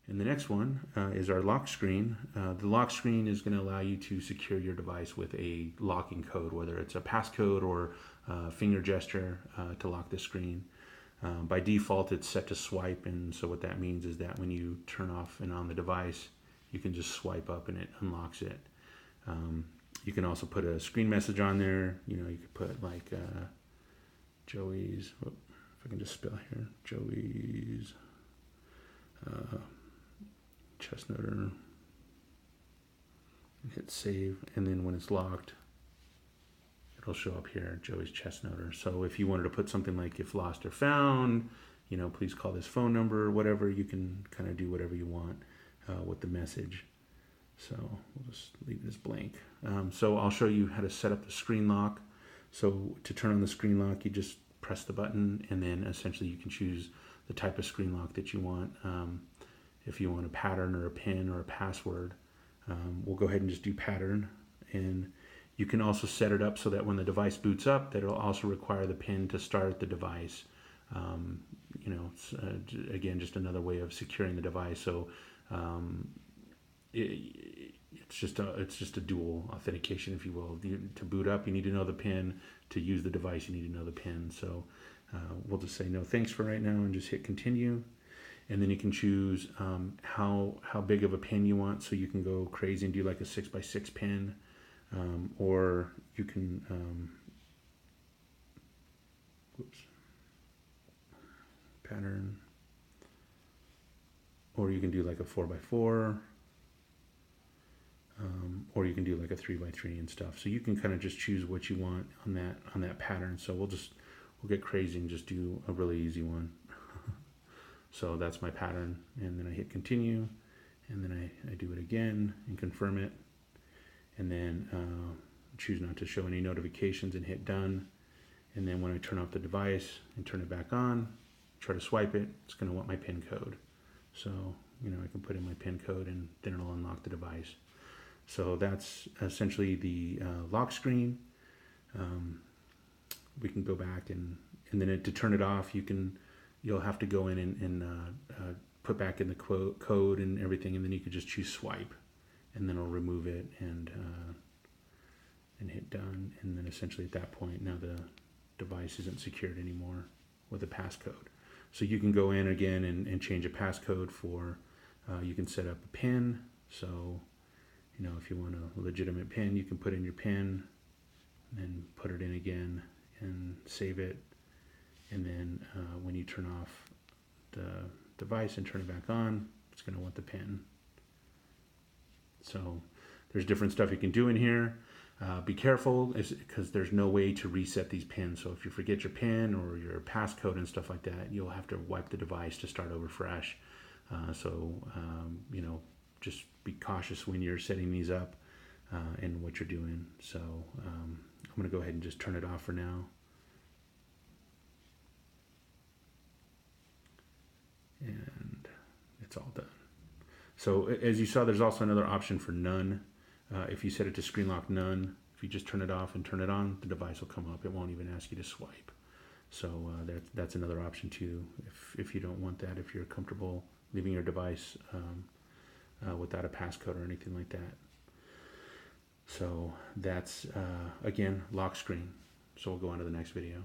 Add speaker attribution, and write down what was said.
Speaker 1: And the next one is our lock screen. The lock screen is going to allow you to secure your device with a locking code, whether it's a passcode or finger gesture to lock the screen. By default, it's set to swipe, and so what that means is that when you turn off and on the device, you can just swipe up and it unlocks it. You can also put a screen message on there. You know, you could put like Joey's, if I can just spell here, Joey's ChessNoteR, hit save, and then when it's locked, it'll show up here, Joey's ChessNoteR. So if you wanted to put something like if lost or found, you know, please call this phone number or whatever, you can kind of do whatever you want with the message. So we'll just leave this blank. So I'll show you how to set up the screen lock. So to turn on the screen lock, you just press the button, and then essentially you can choose the type of screen lock that you want. If you want a pattern or a pin or a password, we'll go ahead and just do pattern. And you can also set it up so that when the device boots up, that it'll also require the pin to start the device. You know, again, just another way of securing the device. So it's just a dual authentication, if you will. To boot up, you need to know the pin. To use the device, you need to know the pin. So we'll just say no thanks for right now and just hit continue. And then you can choose how big of a pin you want. So you can go crazy and do like a 6x6 pin, or you can pattern, or you can do like a 4x4. Or you can do like a 3x3 and stuff. So you can kind of just choose what you want on that pattern. So we'll get crazy and just do a really easy one. So that's my pattern, and then I hit continue, and then I do it again and confirm it, and then choose not to show any notifications and hit done. And then when I turn off the device and turn it back on, try to swipe it, it's going to want my PIN code. So, you know, I can put in my PIN code and then it'll unlock the device. So that's essentially the lock screen. We can go back and then to turn it off, you'll have to go in and put back in the code and everything, and then you could just choose swipe, and then it'll remove it and hit done. And then essentially at that point, now the device isn't secured anymore with a passcode. So you can go in again and change a passcode for, you can set up a PIN. So, you know, if you want a legitimate PIN, you can put in your PIN and then put it in again and save it. And then when you turn off the device and turn it back on, it's going to want the PIN. So there's different stuff you can do in here. Be careful, because there's no way to reset these pins. So if you forget your PIN or your passcode and stuff like that, you'll have to wipe the device to start over fresh. You know, just be cautious when you're setting these up and what you're doing. So I'm going to go ahead and just turn it off for now. And it's all done. So as you saw, there's also another option for none. If you set it to screen lock none, if you just turn it off and turn it on, the device will come up. It won't even ask you to swipe. So that's another option too, if you don't want that, if you're comfortable leaving your device without a passcode or anything like that. So that's, again, lock screen. So we'll go on to the next video.